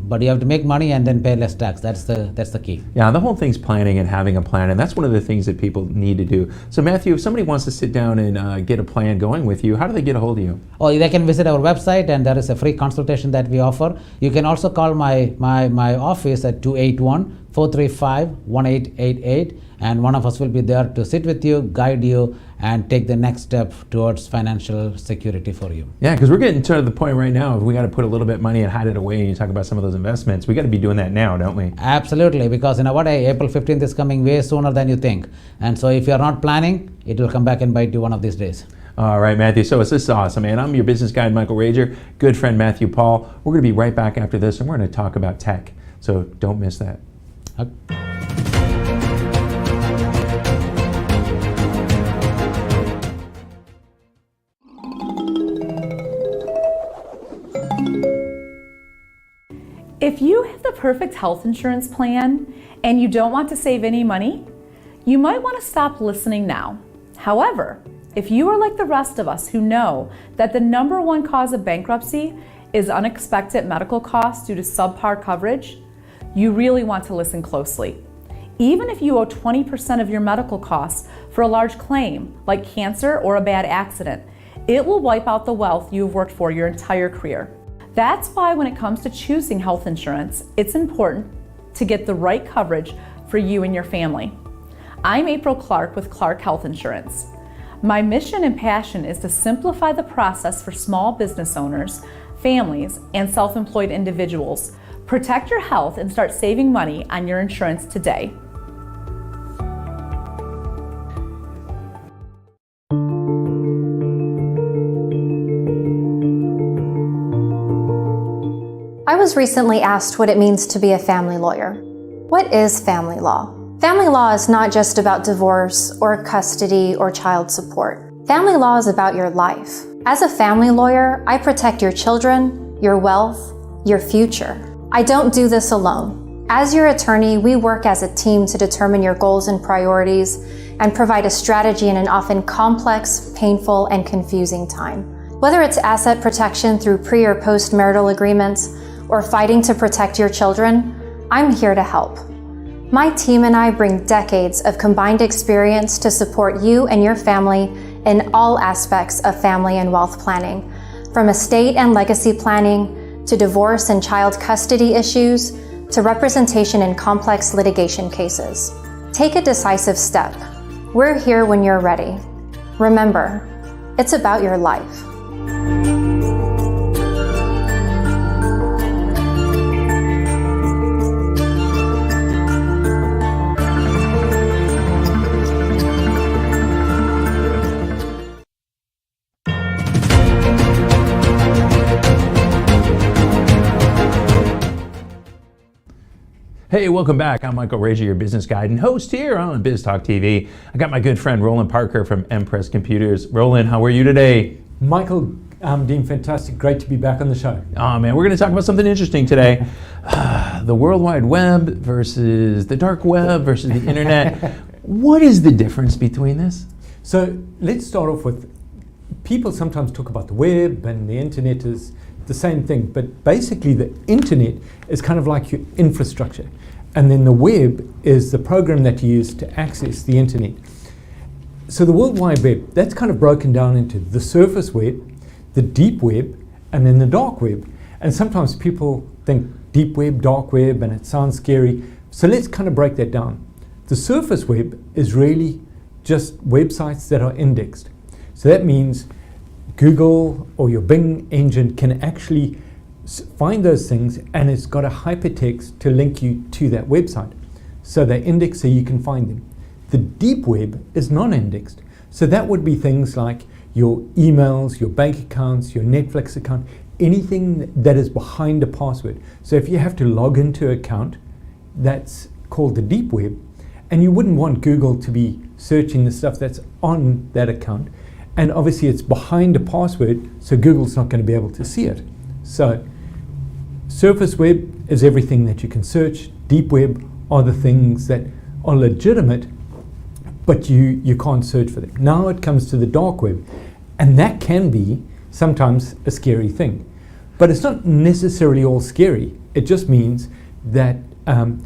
but you have to make money and then pay less tax. That's the key. Yeah, the whole thing's planning and having a plan, and that's one of the things that people need to do. So Matthew, if somebody wants to sit down and get a plan going with you, how do they get a hold of you? Or they can visit our website, and there is a free consultation that we offer. You can also call my office at 281-435-1888, and one of us will be there to sit with you, guide you, and take the next step towards financial security for you. Yeah, because we're getting to the point right now, if we got to put a little bit of money and hide it away, and you talk about some of those investments, we got to be doing that now, don't we? Absolutely, because you know what, April 15th is coming way sooner than you think. And so if you're not planning, it will come back and bite you one of these days. All right, Matthew. So this is awesome, man. I'm your business guide, Michael Rager, good friend Matthew Paul. We're going to be right back after this, and we're going to talk about tech. So don't miss that. Okay. If you have the perfect health insurance plan and you don't want to save any money, you might want to stop listening now. However, if you are like the rest of us who know that the #1 cause of bankruptcy is unexpected medical costs due to subpar coverage, you really want to listen closely. Even if you owe 20% of your medical costs for a large claim, like cancer or a bad accident, it will wipe out the wealth you've worked for your entire career. That's why when it comes to choosing health insurance, it's important to get the right coverage for you and your family. I'm April Clark with Clark Health Insurance. My mission and passion is to simplify the process for small business owners, families, and self-employed individuals. Protect your health and start saving money on your insurance today. I was recently asked what it means to be a family lawyer. What is family law? Family law is not just about divorce or custody or child support. Family law is about your life. As a family lawyer, I protect your children, your wealth, your future. I don't do this alone. As your attorney, we work as a team to determine your goals and priorities and provide a strategy in an often complex, painful, and confusing time. Whether it's asset protection through pre- or post-marital agreements, or fighting to protect your children, I'm here to help. My team and I bring decades of combined experience to support you and your family in all aspects of family and wealth planning, from estate and legacy planning, to divorce and child custody issues, to representation in complex litigation cases. Take a decisive step. We're here when you're ready. Remember, it's about your life. Hey, welcome back. I'm Michael Rager, your business guide and host here on Biz Talk TV. I got my good friend Roland Parker from Empress Computers. Roland, how are you today? Michael, I'm doing fantastic. Great to be back on the show. Oh man, we're going to talk about something interesting today. The World Wide Web versus the dark web versus the internet. What is the difference between this? So let's start off with, people sometimes talk about the web and the internet is the same thing, but basically the internet is kind of like your infrastructure. And then the web is the program that you use to access the internet. So the World Wide Web, that's kind of broken down into the surface web, the deep web, and then the dark web. And sometimes people think deep web, dark web, and it sounds scary. So let's kind of break that down. The surface web is really just websites that are indexed. So that means Google or your Bing engine can actually find those things, and it's got a hypertext to link you to that website. So they're indexed so you can find them. The deep web is non-indexed. So that would be things like your emails, your bank accounts, your Netflix account, anything that is behind a password. So if you have to log into an account, that's called the deep web. And you wouldn't want Google to be searching the stuff that's on that account. And obviously it's behind a password, so Google's not going to be able to see it. So surface web is everything that you can search. Deep web are the things that are legitimate, but you can't search for them. Now it comes to the dark web, and that can be sometimes a scary thing. But it's not necessarily all scary. It just means that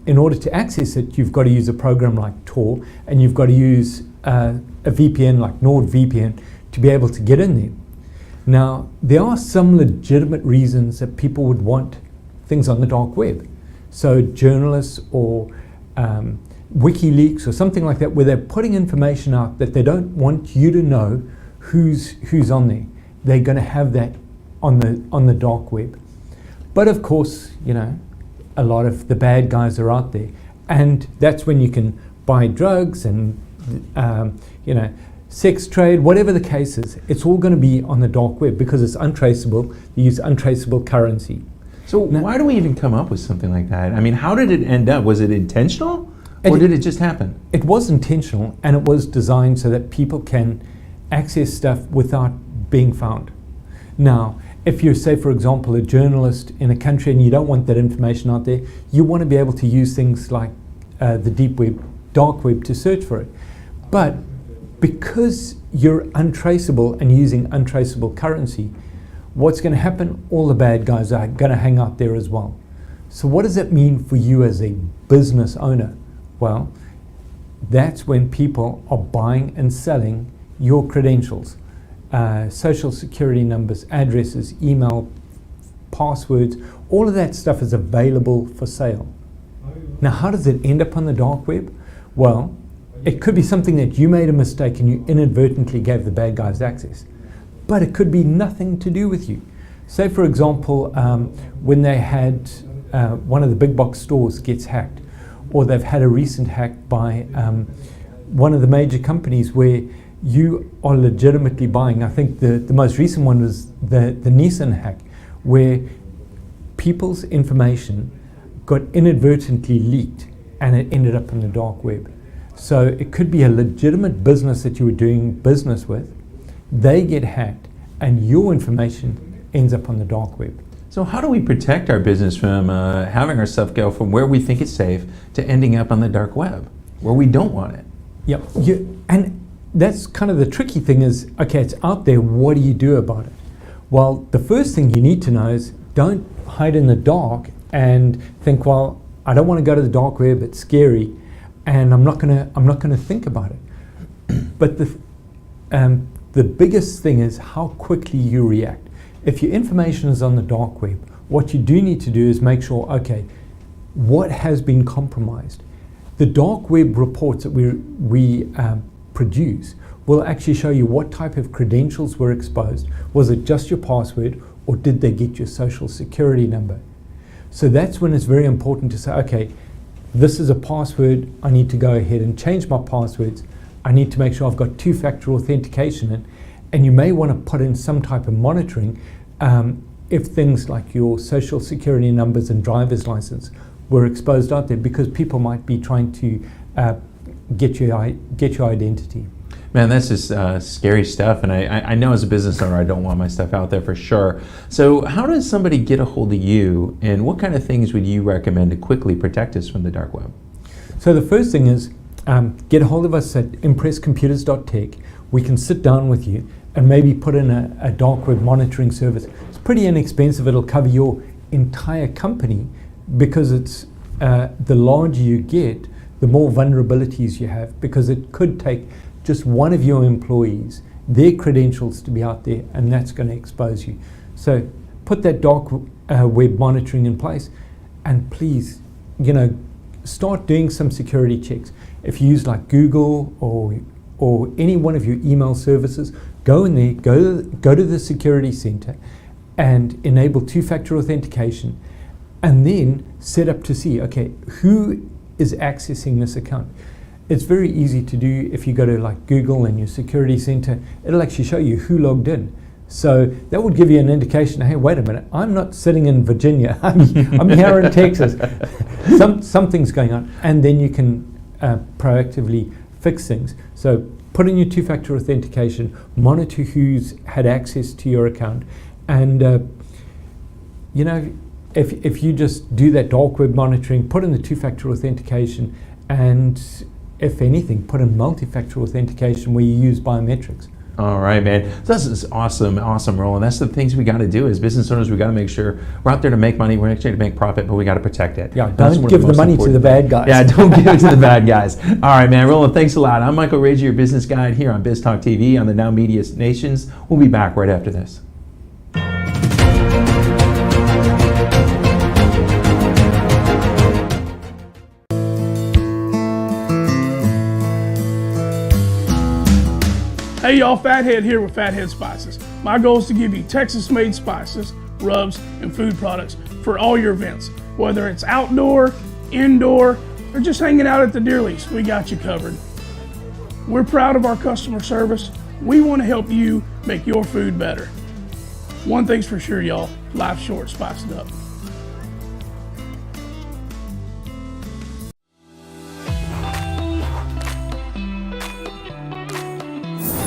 in order to access it, you've got to use a program like Tor, and you've got to use a VPN like NordVPN to be able to get in there. Now, there are some legitimate reasons that people would want things on the dark web. So journalists or WikiLeaks or something like that, where they're putting information out that they don't want you to know who's on there. They're going to have that on the dark web. But of course, you know, a lot of the bad guys are out there, and that's when you can buy drugs and you know, sex trade, whatever the case is. It's all going to be on the dark web because it's untraceable. They use untraceable currency. So why do we even come up with something like that? I mean, how did it end up? Was it intentional, or did it just happen? It was intentional, and it was designed so that people can access stuff without being found. Now, if you're, say, for example, a journalist in a country and you don't want that information out there, you want to be able to use things like the deep web, dark web to search for it. But because you're untraceable and using untraceable currency, what's going to happen? All the bad guys are going to hang out there as well. So what does that mean for you as a business owner? Well, that's when people are buying and selling your credentials, social security numbers, addresses, email, passwords, all of that stuff is available for sale. Now, how does it end up on the dark web? Well, it could be something that you made a mistake and you inadvertently gave the bad guys access. But it could be nothing to do with you. Say, for example, when they had one of the big box stores gets hacked, or they've had a recent hack by one of the major companies where you are legitimately buying. I think the most recent one was the Nissan hack, where people's information got inadvertently leaked and it ended up on the dark web. So it could be a legitimate business that you were doing business with. They get hacked and your information ends up on the dark web. So how do we protect our business from having our stuff go from where we think it's safe to ending up on the dark web, where we don't want it? Yep. And that's kind of the tricky thing is, okay, it's out there, what do you do about it? Well, the first thing you need to know is don't hide in the dark and think, well, I don't want to go to the dark web, it's scary, and I'm not gonna think about it. But the biggest thing is how quickly you react. If your information is on the dark web, what you do need to do is make sure, okay, what has been compromised? The dark web reports that we produce will actually show you what type of credentials were exposed. Was it just your password, or did they get your social security number? So that's when it's very important to say, okay, this is a password, I need to go ahead and change my passwords. I need to make sure I've got two-factor authentication in, and you may want to put in some type of monitoring if things like your social security numbers and driver's license were exposed out there, because people might be trying to get your identity. Man, that's just scary stuff, and I know as a business owner I don't want my stuff out there for sure. So how does somebody get a hold of you, and what kind of things would you recommend to quickly protect us from the dark web? So the first thing is get a hold of us at impresscomputers.tech. We can sit down with you and maybe put in a dark web monitoring service. It's pretty inexpensive. It'll cover your entire company, because it's the larger you get, the more vulnerabilities you have, because it could take just one of your employees, their credentials to be out there, and that's going to expose you. So put that dark web monitoring in place, and please, start doing some security checks. If you use like Google or any one of your email services, go in there, go to the security center and enable two-factor authentication, and then set up to see, okay, who is accessing this account. It's very easy to do. If you go to like Google and your security center, it'll actually show you who logged in. So that would give you an indication, hey, wait a minute, I'm not sitting in Virginia, I'm here in Texas. Something's going on. And then you can proactively fix things. So put in your two-factor authentication, monitor who's had access to your account, and if you just do that dark web monitoring, put in the two-factor authentication, and if anything, put in multi-factor authentication where you use biometrics. All right, man. This is awesome role, and that's the things we got to do as business owners. We got to make sure we're out there to make money, we're actually to make profit, but we got to protect it. Yeah, don't give the money to the bad guys. Yeah, don't give it to the bad guys. All right, man. Roland, thanks a lot. I'm Michael Rager, your business guide here on Biz Talk TV on the Now Media Nations. We'll be back right after this. Hey y'all, Fathead here with Fathead Spices. My goal is to give you Texas-made spices, rubs, and food products for all your events. Whether it's outdoor, indoor, or just hanging out at the deer lease, we got you covered. We're proud of our customer service. We want to help you make your food better. One thing's for sure, y'all, life's short, spice it up.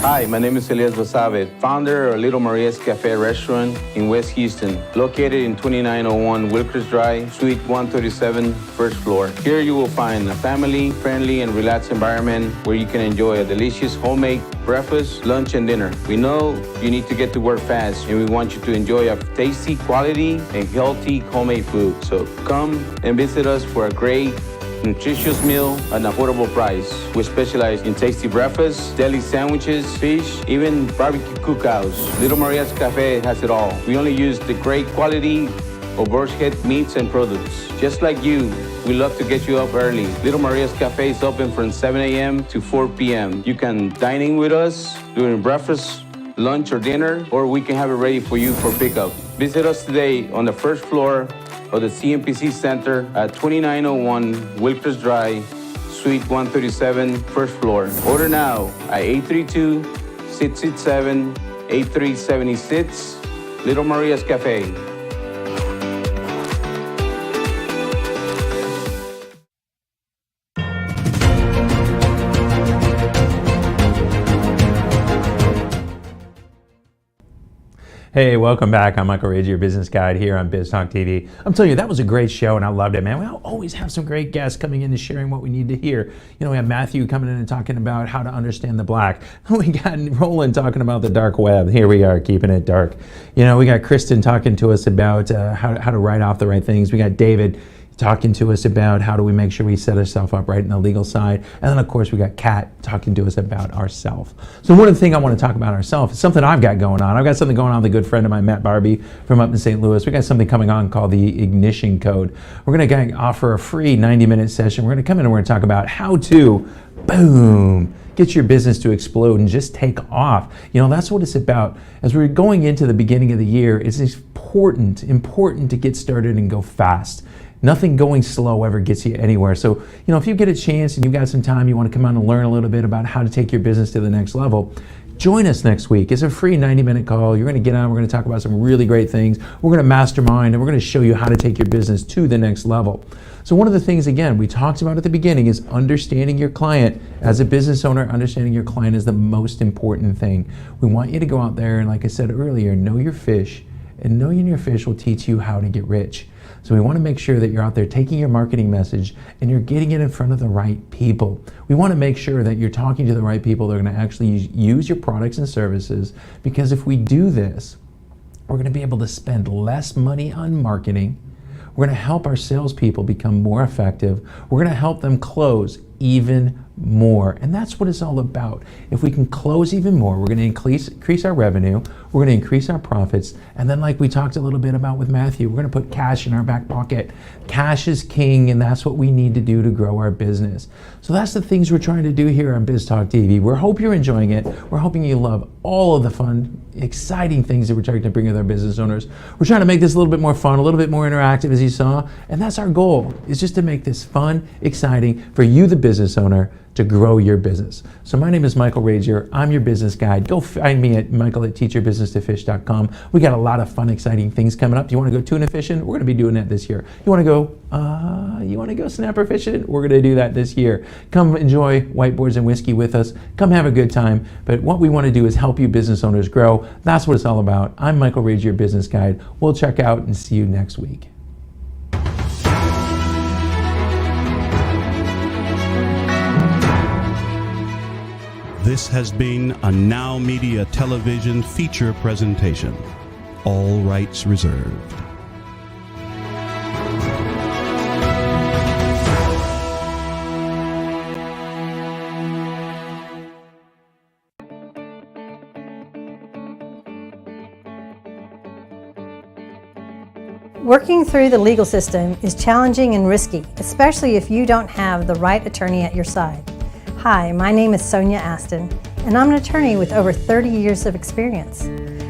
Hi, my name is Elias Basabe, founder of Little Maria's Cafe Restaurant in West Houston, located in 2901 Wilkers Drive, Suite 137, first floor. Here you will find a family-friendly and relaxed environment where you can enjoy a delicious homemade breakfast, lunch, and dinner. We know you need to get to work fast, and we want you to enjoy a tasty, quality, and healthy homemade food. So come and visit us for a great nutritious meal at an affordable price. We specialize in tasty breakfasts, deli sandwiches, fish, even barbecue cookouts. Little Maria's Cafe has it all. We only use the great quality of bird's head meats and products. Just like you, we love to get you up early. Little Maria's Cafe is open from 7 a.m. to 4 p.m. You can dine in with us during breakfast, lunch, or dinner, or we can have it ready for you for pickup. Visit us today on the first floor of the CMPC Center at 2901 Wilkers Drive, Suite 137, first floor. Order now at 832-667-8376, Little Maria's Cafe. Hey, welcome back. I'm Michael Rager, your business guide here on Biz Talk TV. I'm telling you, that was a great show, and I loved it, man. We always have some great guests coming in and sharing what we need to hear. You know, we have Matthew coming in and talking about how to understand the black. We got Roland talking about the dark web. Here we are, keeping it dark. You know, we got Kristen talking to us about how to write off the right things. We got David talking to us about how do we make sure we set ourselves up right in the legal side. And then, of course, we got Kat talking to us about ourselves. So one of the things I want to talk about ourselves is something I've got going on. I've got something going on with a good friend of mine, Matt Barbie, from up in St. Louis. We got something coming on called the Ignition Code. We're going to offer a free 90-minute session. We're going to come in and we're going to talk about how to, boom, get your business to explode and just take off. You know, that's what it's about. As we're going into the beginning of the year, it's important to get started and go fast. Nothing going slow ever gets you anywhere. So, you know, if you get a chance and you've got some time, you want to come out and learn a little bit about how to take your business to the next level, join us next week. It's a free 90-minute call. You're going to get on. We're going to talk about some really great things. We're going to mastermind, and we're going to show you how to take your business to the next level. So one of the things, again, we talked about at the beginning is understanding your client. As a business owner, understanding your client is the most important thing. We want you to go out there and, like I said earlier, know your fish, and knowing your fish will teach you how to get rich. So we want to make sure that you're out there taking your marketing message and you're getting it in front of the right people. We want to make sure that you're talking to the right people that are going to actually use your products and services, because if we do this, we're going to be able to spend less money on marketing. We're going to help our salespeople become more effective. We're going to help them close even more. And that's what it's all about. If we can close even more, we're going to increase our revenue, we're going to increase our profits, and then, like we talked a little bit about with Matthew, we're going to put cash in our back pocket. Cash is king, and that's what we need to do to grow our business. So that's the things we're trying to do here on Biz Talk TV. We hope you're enjoying it. We're hoping you love all of the fun, exciting things that we're trying to bring with our business owners. We're trying to make this a little bit more fun, a little bit more interactive, as you saw, and that's our goal, is just to make this fun, exciting for you, the business owner, to grow your business. So my name is Michael Rager. I'm your business guide. Go find me at michael@teachyourbusinesstofish.com. We got a lot of fun, exciting things coming up. You want to go tuna fishing? We're going to be doing that this year. You want to go snapper fishing? We're going to do that this year. Come enjoy whiteboards and whiskey with us. Come have a good time. But what we want to do is help you business owners grow. That's what it's all about. I'm Michael Rager, your business guide. We'll check out and see you next week. This has been a Now Media Television feature presentation. All rights reserved. Working through the legal system is challenging and risky, especially if you don't have the right attorney at your side. Hi, my name is Sonia Aston, and I'm an attorney with over 30 years of experience.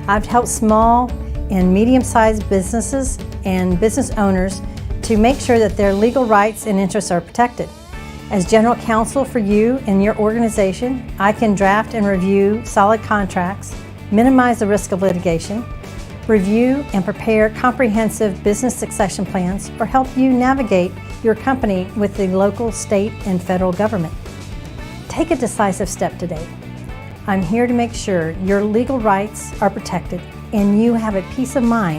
I've helped small and medium-sized businesses and business owners to make sure that their legal rights and interests are protected. As general counsel for you and your organization, I can draft and review solid contracts, minimize the risk of litigation, review and prepare comprehensive business succession plans, or help you navigate your company with the local, state, and federal government. Take a decisive step today. I'm here to make sure your legal rights are protected and you have a peace of mind